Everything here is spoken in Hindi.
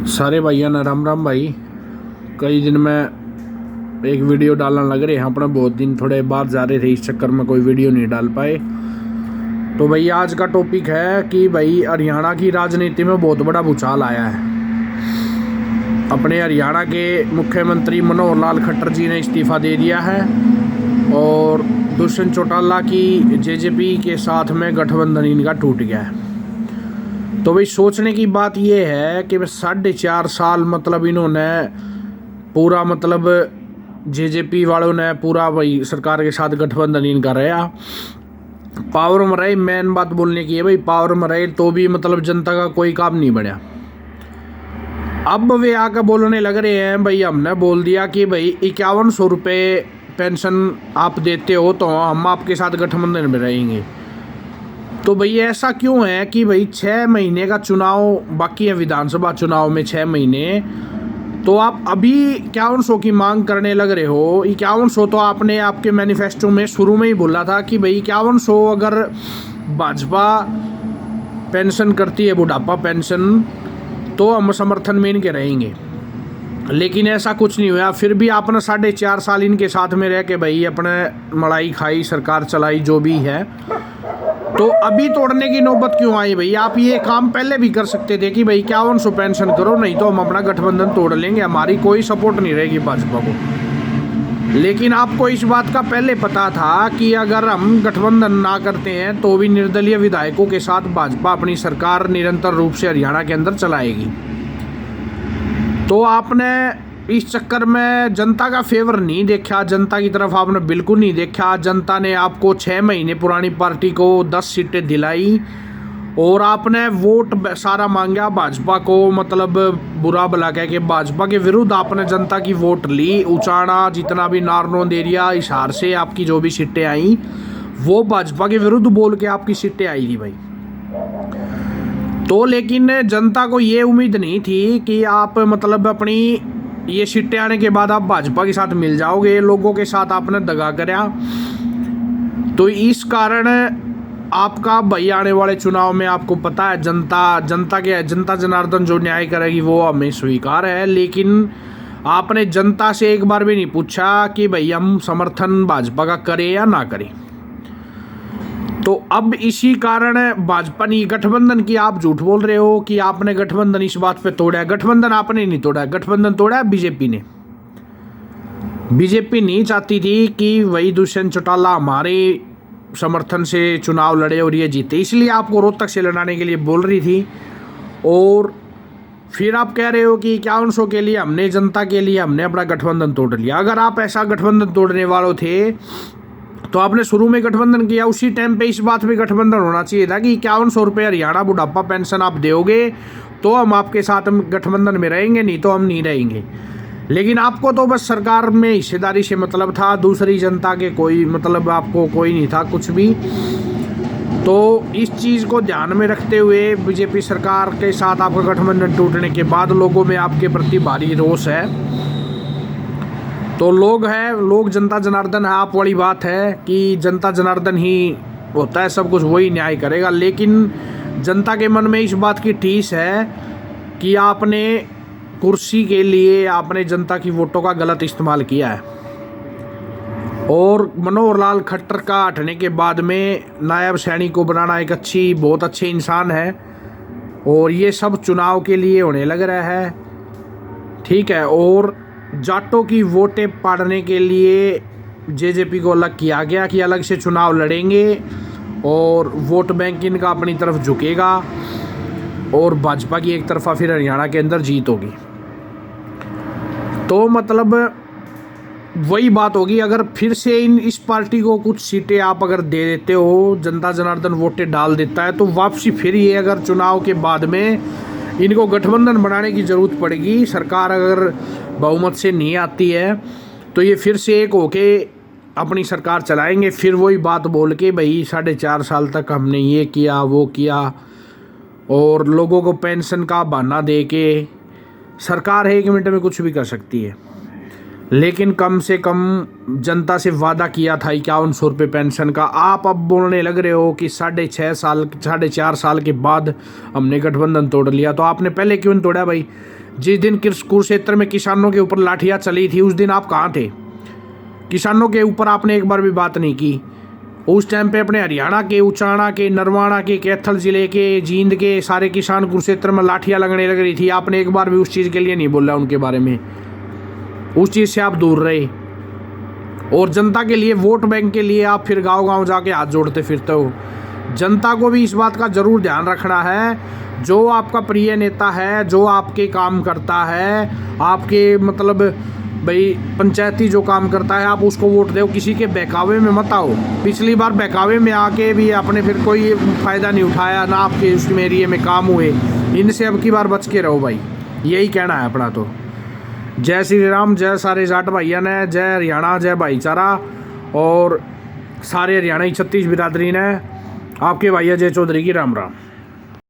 सारे भाइयों ने राम राम भाई। कई दिन में एक वीडियो डालना लग रहे हैं अपने, बहुत दिन थोड़े बाहर जा रहे थे, इस चक्कर में कोई वीडियो नहीं डाल पाए। तो भाई आज का टॉपिक है कि भाई हरियाणा की राजनीति में बहुत बड़ा भूचाल आया है। अपने हरियाणा के मुख्यमंत्री मनोहर लाल खट्टर जी ने इस्तीफा दे दिया है और दुष्यंत चौटाला की जेजेपी के साथ में गठबंधन इनका टूट गया है। तो भाई सोचने की बात यह है कि 4.5 साल मतलब इन्होंने पूरा मतलब जेजेपी वालों ने पूरा भाई सरकार के साथ गठबंधन इनका रहा, पावर में रहे। मेन बात बोलने की है भाई, पावर में रहे तो भी मतलब जनता का कोई काम नहीं बढ़ा। अब वे आकर बोलने लग रहे हैं भाई हमने बोल दिया कि भाई 5100 रुपये पेंशन आप देते हो तो हम आपके साथ गठबंधन में रहेंगे। तो भाई ऐसा क्यों है कि भाई 6 महीने का चुनाव बाकी है, विधानसभा चुनाव में 6 महीने, तो आप अभी 5100 की मांग करने लग रहे हो। 5100 तो आपने आपके मैनिफेस्टो में शुरू में ही बोला था कि भाई 5100 अगर भाजपा पेंशन करती है, बुढ़ापा पेंशन, तो हम समर्थन में इनके रहेंगे। लेकिन ऐसा कुछ नहीं हुआ। फिर भी आपने 4.5 साल इनके साथ में रह के भाई अपने मलाई खाई, सरकार चलाई जो भी है, तो अभी तोड़ने की नौबत क्यों आई भाई? आप ये काम पहले भी कर सकते थे कि भाई 5100 पेंशन करो, नहीं तो हम अपना गठबंधन तोड़ लेंगे, हमारी कोई सपोर्ट नहीं रहेगी भाजपा को। लेकिन आपको इस बात का पहले पता था कि अगर हम गठबंधन ना करते हैं तो भी निर्दलीय विधायकों के साथ भाजपा अपनी सरकार निरंतर रूप से हरियाणा के अंदर चलाएगी। तो आपने इस चक्कर में जनता का फेवर नहीं देखा, जनता की तरफ आपने बिल्कुल नहीं देखा। जनता ने आपको 6 महीने पुरानी पार्टी को 10 सीटें दिलाई और आपने वोट सारा मांगा भाजपा को, मतलब बुरा भला कह के भाजपा के विरुद्ध आपने जनता की वोट ली। उचाना जितना भी नारनौंद एरिया, हिसार से आपकी जो भी सीटें आई वो भाजपा के विरुद्ध बोल के आपकी सीटें आई थी भाई। तो लेकिन जनता को ये उम्मीद नहीं थी कि आप मतलब अपनी ये सीटें आने के बाद आप भाजपा के साथ मिल जाओगे। लोगों के साथ आपने दगा करा। तो इस कारण आपका भाई आने वाले चुनाव में आपको पता है जनता जनार्दन जो न्याय करेगी वो हमें स्वीकार है। लेकिन आपने जनता से एक बार भी नहीं पूछा कि भाई हम समर्थन भाजपा का करें या ना करें। तो अब इसी कारण भाजपा ने गठबंधन की आप झूठ बोल रहे हो कि आपने गठबंधन इस बात पे तोड़ा है। गठबंधन आपने नहीं तोड़ा है, गठबंधन तोड़ा है बीजेपी ने। बीजेपी नहीं चाहती थी कि वही दुष्यंत चौटाला हमारे समर्थन से चुनाव लड़े और ये जीते, इसलिए आपको रोहतक से लड़ाने के लिए बोल रही थी। और फिर आप कह रहे हो कि 5100 के लिए हमने जनता के लिए हमने अपना गठबंधन तोड़ लिया। अगर आप ऐसा गठबंधन तोड़ने वाले थे तो आपने शुरू में गठबंधन किया, उसी टाइम पे इस बात पे गठबंधन होना चाहिए था कि 5100 रुपये हरियाणा बुढ़ापा पेंशन आप दोगे तो हम आपके साथ गठबंधन में रहेंगे, नहीं तो हम नहीं रहेंगे। लेकिन आपको तो बस सरकार में हिस्सेदारी से मतलब था, दूसरी जनता के कोई मतलब आपको कोई नहीं था कुछ भी। तो इस चीज़ को ध्यान में रखते हुए बीजेपी सरकार के साथ आपका गठबंधन टूटने के बाद लोगों में आपके प्रति भारी रोष है। तो लोग जनता जनार्दन है। आप वाली बात है कि जनता जनार्दन ही होता है, सब कुछ वही न्याय करेगा। लेकिन जनता के मन में इस बात की ठेस है कि आपने कुर्सी के लिए आपने जनता की वोटों का गलत इस्तेमाल किया है। और मनोहर लाल खट्टर का हटने के बाद में नायब सैनी को बनाना एक बहुत अच्छे इंसान है और ये सब चुनाव के लिए होने लग रहा है, ठीक है। और जाटों की वोटें पाड़ने के लिए जेजेपी को अलग किया गया कि अलग से चुनाव लड़ेंगे और वोट बैंक इनका अपनी तरफ झुकेगा और भाजपा की एक तरफा फिर हरियाणा के अंदर जीत होगी। तो मतलब वही बात होगी, अगर फिर से इस पार्टी को कुछ सीटें आप अगर दे देते हो, जनता जनार्दन वोटें डाल देता है, तो वापसी फिर ये अगर चुनाव के बाद में इनको गठबंधन बनाने की ज़रूरत पड़ेगी। सरकार अगर बहुमत से नहीं आती है तो ये फिर से एक होके अपनी सरकार चलाएंगे। फिर वही बात बोल के भाई 4.5 साल तक हमने ये किया वो किया, और लोगों को पेंशन का बहाना दे के सरकार है 1 मिनट में कुछ भी कर सकती है। लेकिन कम से कम जनता से वादा किया था 5100 रुपये पेंशन का, आप अब बोलने लग रहे हो कि 4.5 साल के बाद हमने गठबंधन तोड़ लिया। तो आपने पहले क्यों नहीं तोड़ा भाई? जिस दिन कुरुक्षेत्र में किसानों के ऊपर लाठियाँ चली थी उस दिन आप कहाँ थे? किसानों के ऊपर आपने एक बार भी बात नहीं की। उस टाइम पे अपने हरियाणा के, उचाना के, नरवाना के, कैथल जिले के, जींद के सारे किसान कुरुक्षेत्र में लाठियाँ लगने लग रही थी, आपने एक बार भी उस चीज़ के लिए नहीं बोला उनके बारे में। उस चीज़ से आप दूर रहे और जनता के लिए, वोट बैंक के लिए आप फिर गांव-गांव जाके हाथ जोड़ते फिरते हो। जनता को भी इस बात का ज़रूर ध्यान रखना है, जो आपका प्रिय नेता है, जो आपके काम करता है, आपके मतलब भाई पंचायती जो काम करता है, आप उसको वोट दो, किसी के बहकावे में मत आओ। पिछली बार बहकावे में आके भी आपने फिर कोई फ़ायदा नहीं उठाया, ना आपके उस एरिए में काम हुए। इनसे अब की बार बच के रहो भाई, यही कहना है अपना। तो जय श्री राम, जय सारे जाट भाइया ने, जय हरियाणा, जय भाईचारा, और सारे हरियाणा की 36 बिरादरी ने आपके भाई अजय चौधरी की राम राम।